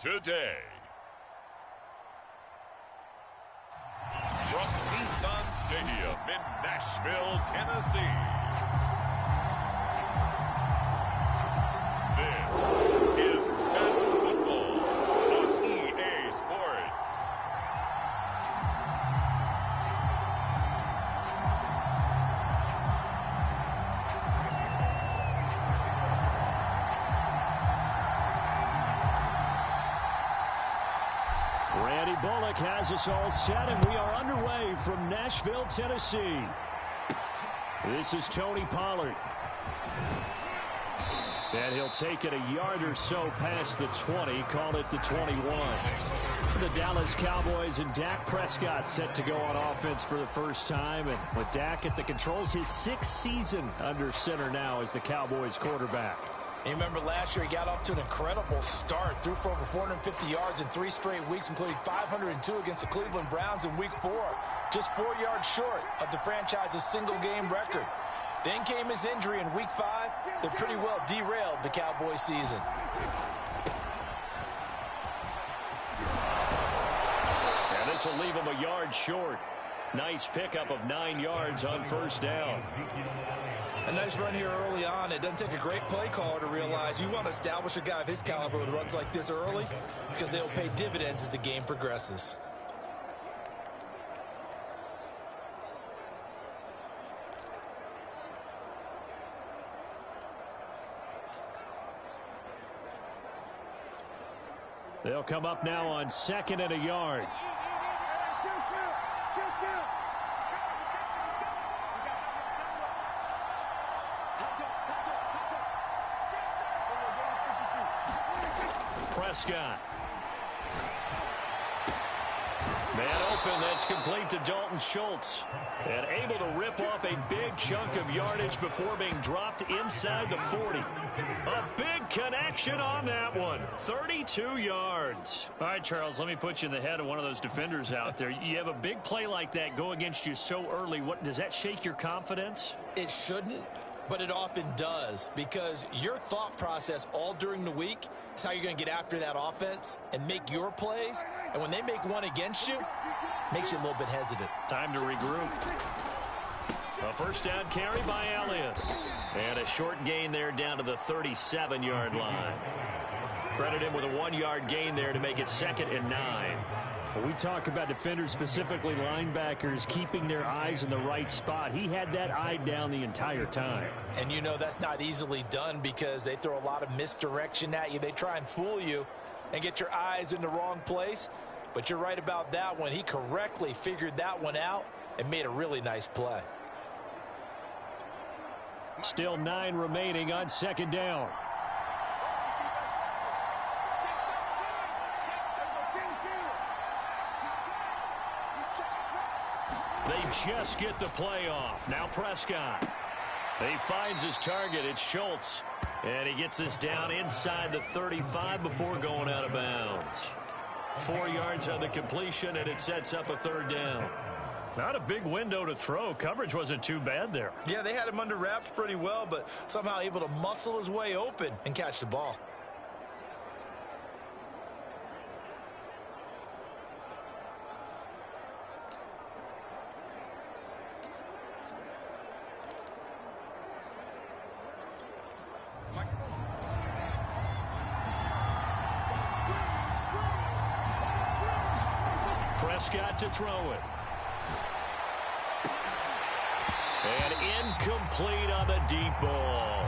today. From Nissan Stadium in Nashville, Tennessee. This is Madden Football on EA Sports. Randy Bullock has us all set, and we are underway from Nashville, Tennessee. This is Tony Pollard. And he'll take it a yard or so past the 20, call it the 21. The Dallas Cowboys and Dak Prescott set to go on offense for the first time. And with Dak at the controls, his 6th season under center now as the Cowboys quarterback. You remember last year he got off to an incredible start, threw for over 450 yards in 3 straight weeks, including 502 against the Cleveland Browns in Week 4. Just 4 yards short of the franchise's single-game record. Then came his injury in Week 5 that pretty well derailed the Cowboys season. And this will leave him a yard short. Nice pickup of 9 yards on first down. A nice run here early on. It doesn't take a great play caller to realize you want to establish a guy of his caliber with runs like this early because they'll pay dividends as the game progresses. They'll come up now on 2nd and a yard. Prescott. Man open, that's complete to Dalton Schultz. And able to rip off a big chunk of yardage before being dropped inside the 40. A big connection on that one. 32 yards. All right, Charles, let me put you in the head of one of those defenders out there. You have a big play like that go against you so early. What does that shake your confidence? It shouldn't, but it often does, because your thought process all during the week is how you're going to get after that offense and make your plays. And when they make one against you, makes you a little bit hesitant. Time to regroup. A first down carry by Elliott. And a short gain there down to the 37-yard line. Credit him with a 1-yard gain there to make it 2nd and 9. We talk about defenders, specifically linebackers, keeping their eyes in the right spot. He had that eye down the entire time. And you know that's not easily done because they throw a lot of misdirection at you. They try and fool you and get your eyes in the wrong place. But you're right about that one. He correctly figured that one out and made a really nice play. Still 9 remaining on 2nd down. They just get the play off. Now Prescott. He finds his target. It's Schultz. And he gets this down inside the 35 before going out of bounds. 4 yards on the completion, and it sets up a 3rd down. Not a big window to throw. Coverage wasn't too bad there. Yeah, they had him under wraps pretty well, but somehow able to muscle his way open and catch the ball. Prescott to throw it. And incomplete on the deep ball.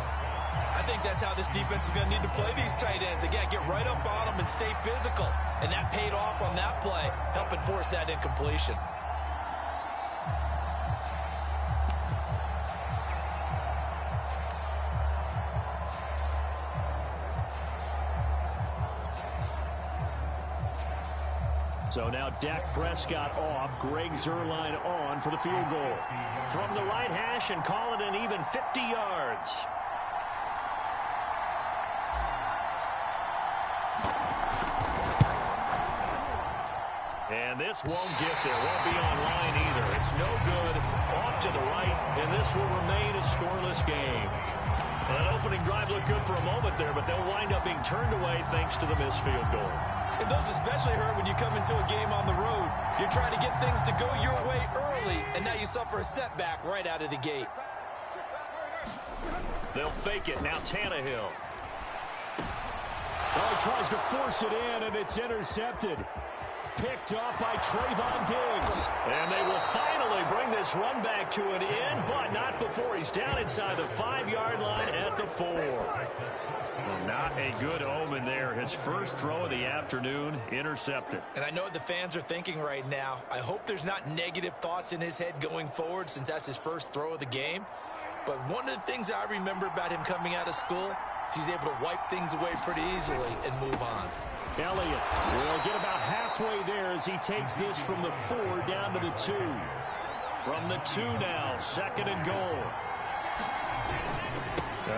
I think that's how this defense is going to need to play these tight ends. Again, get right up on them and stay physical. And that paid off on that play, helping force that incompletion. So now Dak Prescott off, Greg Zuerlein on for the field goal. From the right hash and call it an even 50 yards. And this won't get there, won't be online either. It's no good, off to the right, and this will remain a scoreless game. That opening drive looked good for a moment there, but they'll wind up being turned away thanks to the missed field goal. And those especially hurt when you come into a game on the road. You're trying to get things to go your way early, and now you suffer a setback right out of the gate. They'll fake it. Now Tannehill. Well, he tries to force it in, and it's intercepted. Picked off by Trayvon Diggs. And they will finally bring this run back to an end, but not before he's down inside the 5-yard line at the 4. Well, not a good omen there. His first throw of the afternoon intercepted. And I know what the fans are thinking right now. I hope there's not negative thoughts in his head going forward since that's his first throw of the game. But one of the things I remember about him coming out of school is he's able to wipe things away pretty easily and move on. Elliott will get about halfway there as he takes this from the 4 down to the 2. From the 2 now, 2nd and goal.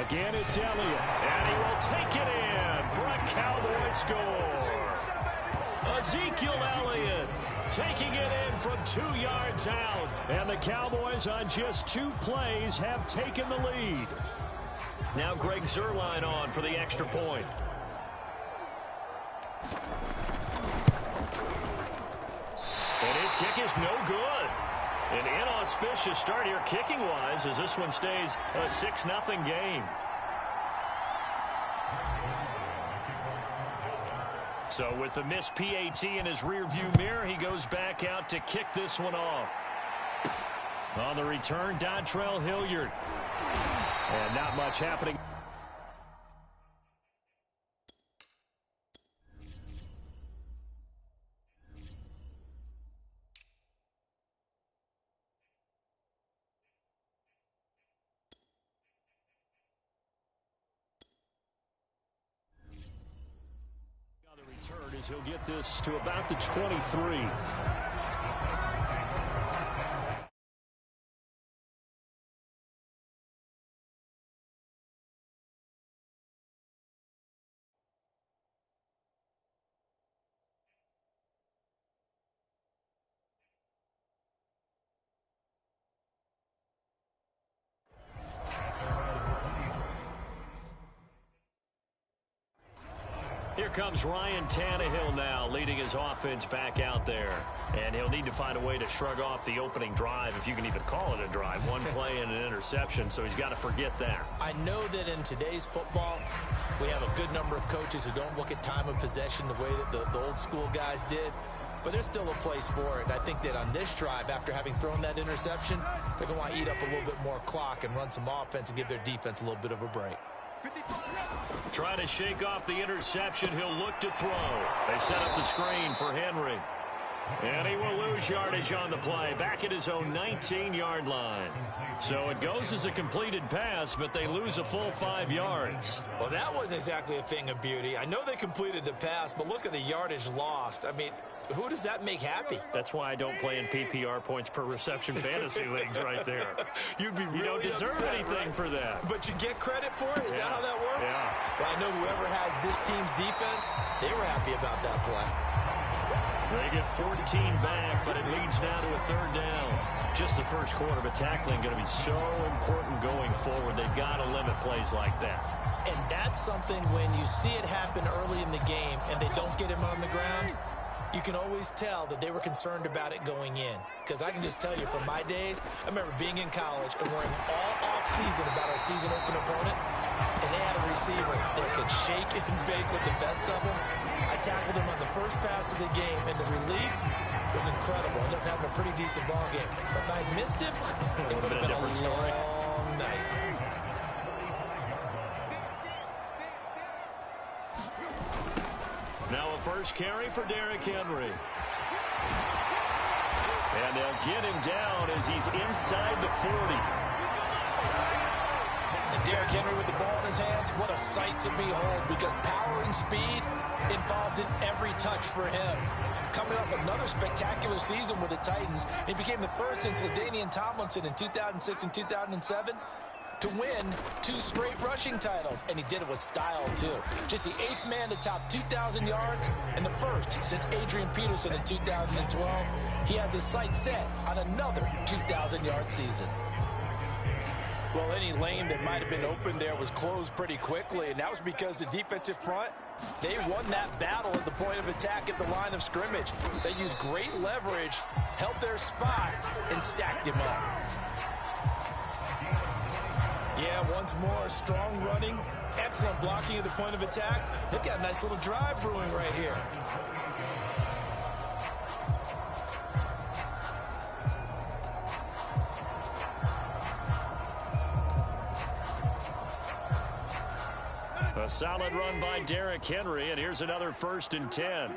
Again, it's Elliott. And he will take it in for a Cowboy score. Ezekiel Elliott taking it in from 2 yards out. And the Cowboys on just 2 plays have taken the lead. Now Greg Zuerlein on for the extra point. And his kick is no good. An inauspicious start here kicking-wise as this one stays a 6-0 game. So with the missed PAT in his rearview mirror, he goes back out to kick this one off. On the return, Dontrell Hilliard. And not much happening. On the return as he'll get this to about the 23. Here comes Ryan Tannehill now, leading his offense back out there. And he'll need to find a way to shrug off the opening drive, if you can even call it a drive. One play and an interception, so he's got to forget that. I know that in today's football, we have a good number of coaches who don't look at time of possession the way that the old school guys did. But there's still a place for it. And I think that on this drive, after having thrown that interception, they're going to want to eat up a little bit more clock and run some offense and give their defense a little bit of a break. Trying to shake off the interception. He'll look to throw. They set up the screen for Henry. And he will lose yardage on the play, back at his own 19-yard line. So it goes as a completed pass, but they lose a full 5 yards. Well, that wasn't exactly a thing of beauty. I know they completed the pass, but look at the yardage lost. I mean, who does that make happy? That's why I don't play in PPR points per reception fantasy leagues right there. You'd be really You don't deserve upset, anything right? for that. But you get credit for it? Is that how that works? Yeah. Well, I know whoever has this team's defense, they were happy about that play. They get 14 back, but it leads now to a 3rd down. Just the first quarter, but tackling going to be so important going forward. They've got to limit plays like that. And that's something when you see it happen early in the game and they don't get him on the ground, you can always tell that they were concerned about it going in. Because I can just tell you from my days, I remember being in college and worrying all off-season about our season open opponent, and they had a receiver that could shake and bake with the best of them. I tackled him on the first pass of the game, and the relief was incredible. I ended up having a pretty decent ball game. But if I had missed him, it would have been a different story. long night. Now a first carry for Derrick Henry. And they'll get him down as he's inside the 40. And Derrick Henry with the ball in his hands, what a sight to behold, because power and speed involved in every touch for him. Coming off another spectacular season with the Titans, he became the first since LaDainian Tomlinson in 2006 and 2007 to win 2 straight rushing titles, and he did it with style, too. Just the 8th man to top 2,000 yards and the first since Adrian Peterson in 2012. He has his sights set on another 2,000-yard season. Well, any lane that might have been open there was closed pretty quickly, and that was because the defensive front They won that battle at the point of attack at the line of scrimmage. They used great leverage, held their spot, and stacked him up. Yeah, once more, strong running, excellent blocking at the point of attack. They've got a nice little drive brewing right here. A solid run by Derrick Henry, and here's another 1st and 10.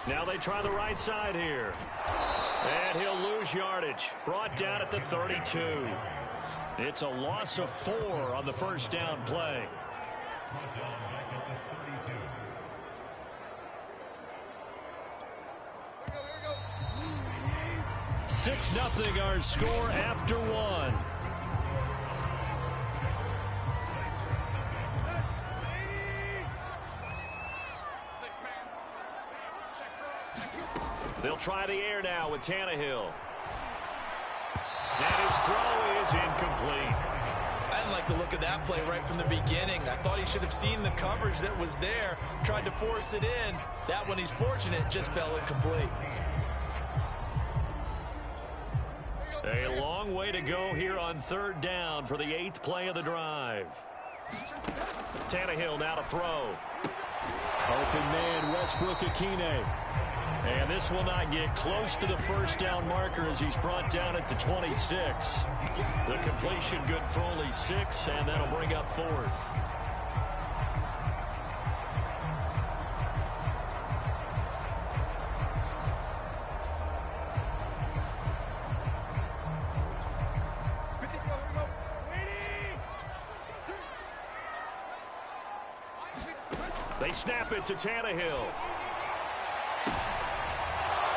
Now they try the right side here. And he'll lose yardage. Brought down at the 32. It's a loss of 4 on the first down play. Six 0 our score after 1. They'll try the air now with Tannehill. And his throw is incomplete. I didn't like the look of that play right from the beginning. I thought he should have seen the coverage that was there, tried to force it in. That one, he's fortunate, just fell incomplete. A long way to go here on 3rd down for the 8th play of the drive. Tannehill now to throw. Open man, Westbrook-Akine. And this will not get close to the first down marker as he's brought down at the 26. The completion good for only 6, and that'll bring up 4th. They snap it to Tannehill.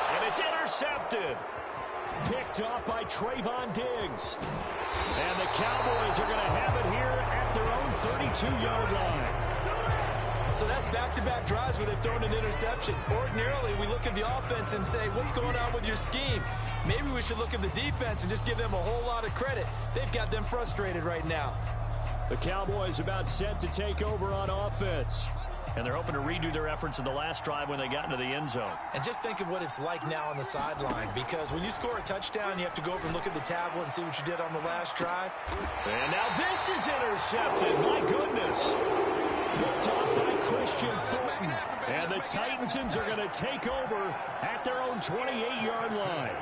And it's intercepted. Picked off by Trayvon Diggs. And the Cowboys are going to have it here at their own 32-yard line. So that's back-to-back drives where they've thrown an interception. Ordinarily, we look at the offense and say, what's going on with your scheme? Maybe we should look at the defense and just give them a whole lot of credit. They've got them frustrated right now. The Cowboys about set to take over on offense. And they're hoping to redo their efforts in the last drive when they got into the end zone. And just think of what it's like now on the sideline, because when you score a touchdown, you have to go over and look at the tablet and see what you did on the last drive. And now this is intercepted. My goodness. Picked off by Christian Fulton. And the Titans are going to take over at their own 28-yard line.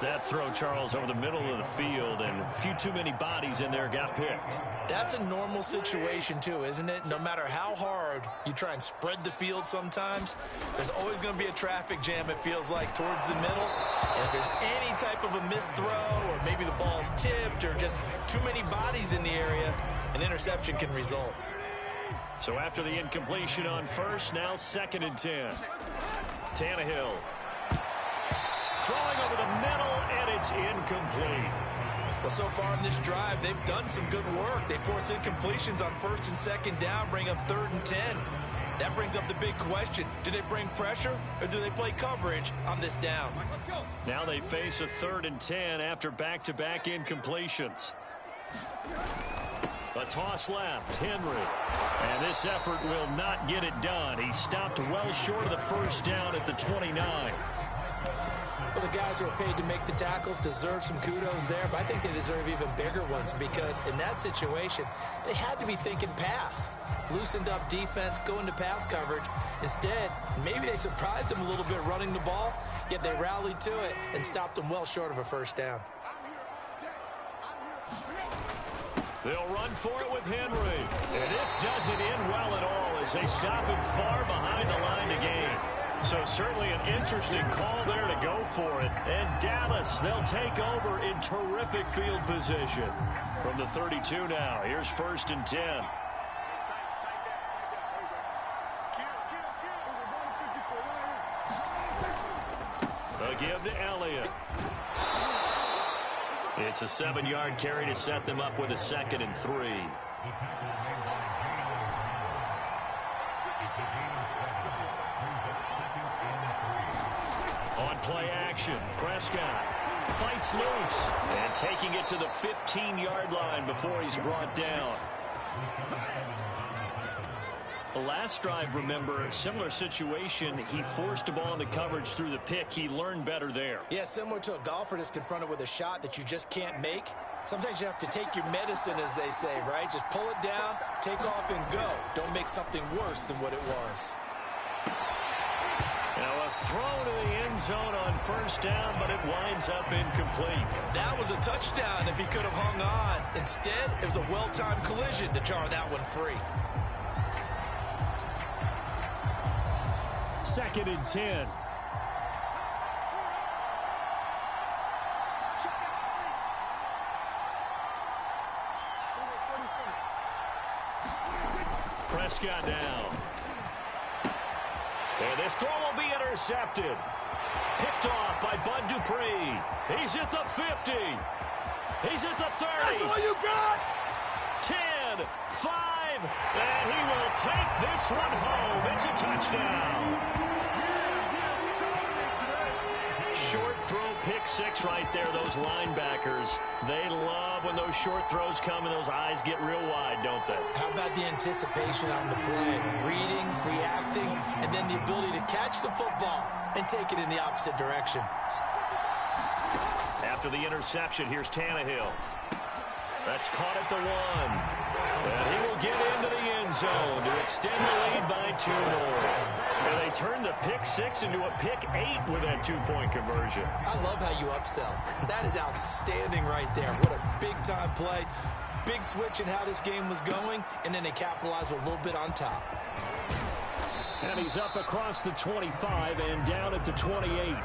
That throw, Charles, over the middle of the field, and a few too many bodies in there got picked. That's a normal situation, too, isn't it? No matter how hard you try and spread the field sometimes, there's always going to be a traffic jam, it feels like, towards the middle. And if there's any type of a missed throw, or maybe the ball's tipped, or just too many bodies in the area, an interception can result. So after the incompletion on 1st, now 2nd and 10. Tannehill. Throwing over the middle, and it's incomplete. Well, so far in this drive, they've done some good work. They force incompletions on 1st and 2nd down, bring up 3rd and 10. That brings up the big question. Do they bring pressure, or do they play coverage on this down? Now they face a 3rd and 10 after back-to-back incompletions. A toss left, Henry. And this effort will not get it done. He stopped well short of the first down at the 29. Well, the guys who are paid to make the tackles deserve some kudos there, but I think they deserve even bigger ones, because in that situation, they had to be thinking pass. Loosened up defense, going to pass coverage. Instead, maybe they surprised them a little bit running the ball, yet they rallied to it and stopped them well short of a first down. They'll run for it with Henry. And this doesn't end well at all as they stop him far behind the line to gain. So certainly an interesting call there to go for it. And Dallas, they'll take over in terrific field position. From the 32 now, here's 1st and 10. They'll give to Elliott. It's a 7-yard carry to set them up with a 2nd and 3. On play action, Prescott fights loose and taking it to the 15-yard line before he's brought down. Last drive, remember, similar situation. He forced a ball into coverage through the pick. He learned better there. Yeah, similar to a golfer that's confronted with a shot that you just can't make. Sometimes you have to take your medicine, as they say, right? Just pull it down, take off, and go. Don't make something worse than what it was. Now a throw to the end zone on first down, but it winds up incomplete. That was a touchdown if he could have hung on. Instead, it was a well-timed collision to jar that one free. 2nd and 10. Prescott down. And this throw will be intercepted. Picked off by Bud Dupree. He's at the 50. He's at the 30. That's all you got. 10, 5, and he will take this one home. It's a touchdown. Short throw, pick six right there. Those linebackers, they love when those short throws come and those eyes get real wide, don't they? How about the anticipation on the play? Reading, reacting, and then the ability to catch the football and take it in the opposite direction. After the interception, here's Tannehill. That's caught at the 1. And he will get into the end zone to extend the lead by 2 more. And they turn the pick 6 into a pick 8 with that 2-point conversion. I love how you upsell. That is outstanding right there. What a big-time play. Big switch in how this game was going, and then they capitalized with a little bit on top. And he's up across the 25 and down at the 28.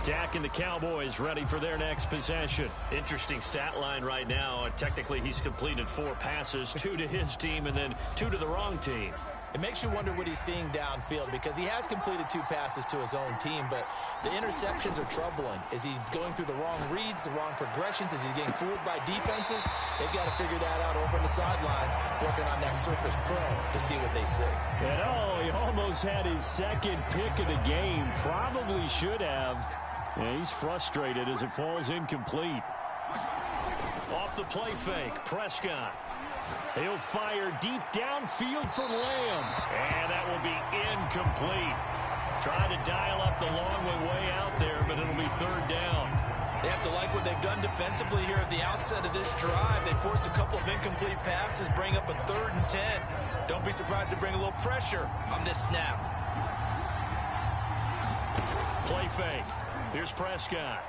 Dak and the Cowboys ready for their next possession. Interesting stat line right now. Technically, he's completed 4 passes, 2 to his team and then 2 to the wrong team. It makes you wonder what he's seeing downfield because he has completed 2 passes to his own team, but the interceptions are troubling. Is he going through the wrong reads, the wrong progressions? Is he getting fooled by defenses? They've got to figure that out over on the sidelines, working on that Surface Pro to see what they see. And he almost had his 2nd pick of the game. Probably should have. Yeah, he's frustrated as it falls incomplete. Off the play fake, Prescott. He'll fire deep downfield for Lamb. And that will be incomplete. Trying to dial up the long way out there, but it'll be 3rd down. They have to like what they've done defensively here at the outset of this drive. They forced a couple of incomplete passes, bring up a 3rd and 10. Don't be surprised to bring a little pressure on this snap. Play fake. Here's Prescott.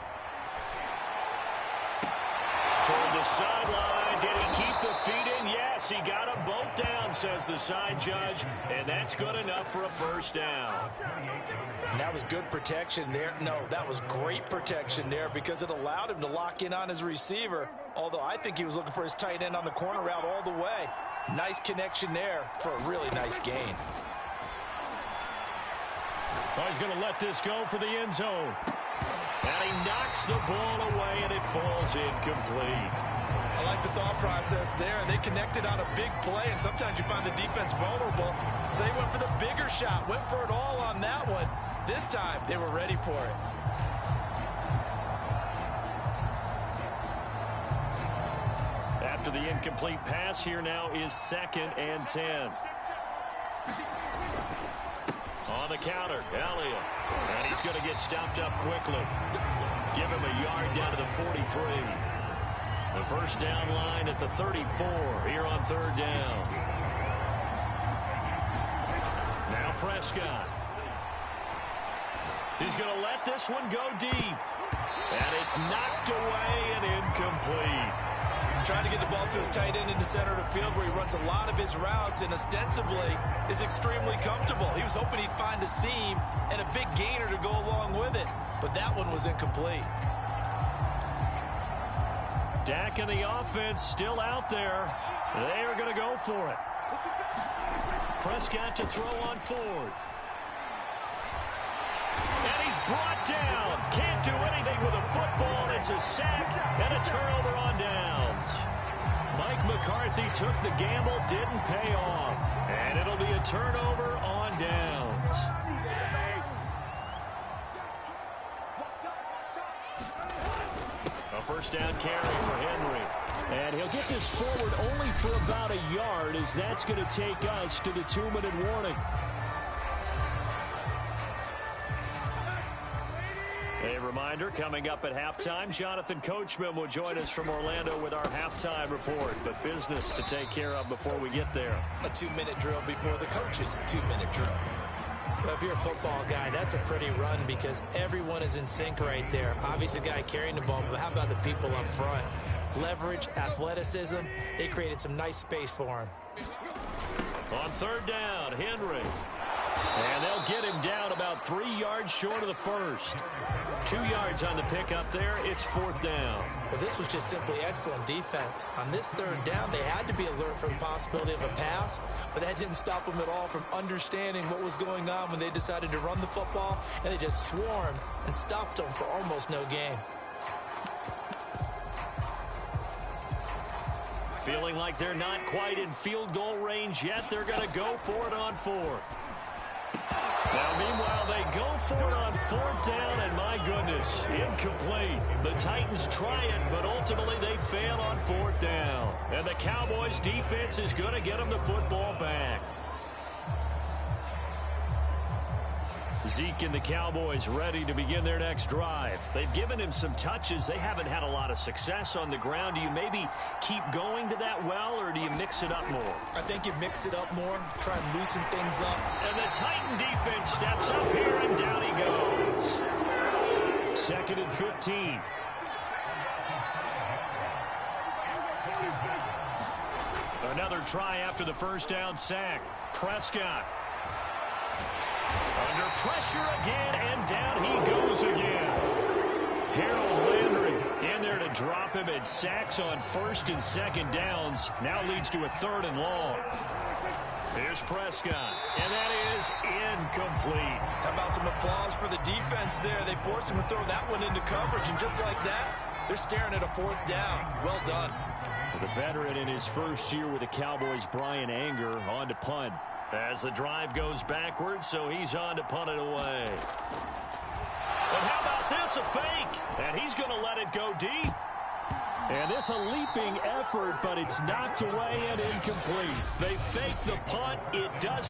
Toward the sideline. Did he keep the feet in? Yes, he got them both down, says the side judge. And that's good enough for a 1st down. And that was good protection there. No, that was great protection there because it allowed him to lock in on his receiver. Although I think he was looking for his tight end on the corner route all the way. Nice connection there for a really nice gain. Oh, he's going to let this go for the end zone. And he knocks the ball away, and it falls incomplete. I like the thought process there. They connected on a big play, and sometimes you find the defense vulnerable. So they went for the bigger shot, went for it all on that one. This time, they were ready for it. After the incomplete pass, here now is 2nd and 10. On the counter, Elliott. And he's going to get stopped up quickly. Give him a yard down to the 43. The 1st down line at the 34 here on 3rd down. Now Prescott. He's going to let this one go deep. And it's knocked away and incomplete. Trying to get the ball to his tight end in the center of the field where he runs a lot of his routes and ostensibly is extremely comfortable. He was hoping he'd find a seam and a big gainer to go along with it, but that one was incomplete. Dak and the offense still out there. They are going to go for it. Prescott to throw on 4th. And he's brought down. Can't do anything with a football. It's a sack and a turnover on downs. Mike McCarthy took the gamble, didn't pay off. And it'll be a turnover on downs. A 1st down carry for Henry. And he'll get this forward only for about a yard, as that's going to take us to the 2-minute warning. A reminder, coming up at halftime, Jonathan Coachman will join us from Orlando with our halftime report. But business to take care of before we get there. A 2-minute drill before the coach's 2-minute drill. Well, if you're a football guy, that's a pretty run because everyone is in sync right there. Obviously, the guy carrying the ball, but how about the people up front? Leverage, athleticism, they created some nice space for him. On third down, Henry. And they'll get him down about 3 yards short of the first. 2 yards on the pickup there. It's fourth down. Well, this was just simply excellent defense. On this third down, they had to be alert for the possibility of a pass, but that didn't stop them at all from understanding what was going on when they decided to run the football, and they just swarmed and stopped them for almost no gain. Feeling like they're not quite in field goal range yet. They're going to go for it on fourth. Now, meanwhile, they go for it on fourth down, and my goodness, incomplete. The Titans try it, but ultimately they fail on fourth down. And the Cowboys' defense is going to get them the football back. Zeke and the Cowboys ready to begin their next drive. They've given him some touches. They haven't had a lot of success on the ground. Do you maybe keep going to that well, or do you mix it up more? I think you mix it up more, try and loosen things up. And the Titan defense steps up here, and down he goes. 2nd and 15. Another try after the first down sack. Prescott. Under pressure again, and down he goes again. Harold Landry in there to drop him, and sacks on first and second downs. Now leads to a 3rd and long. Here's Prescott, and that is incomplete. How about some applause for the defense there? They forced him to throw that one into coverage, and just like that, they're staring at a 4th down. Well done. The veteran in his first year with the Cowboys, Brian Anger, on to punt. As the drive goes backwards, so he's on to punt it away. But how about this, a fake? And he's going to let it go deep. And this a leaping effort, but it's knocked away and incomplete. They fake the punt. It does.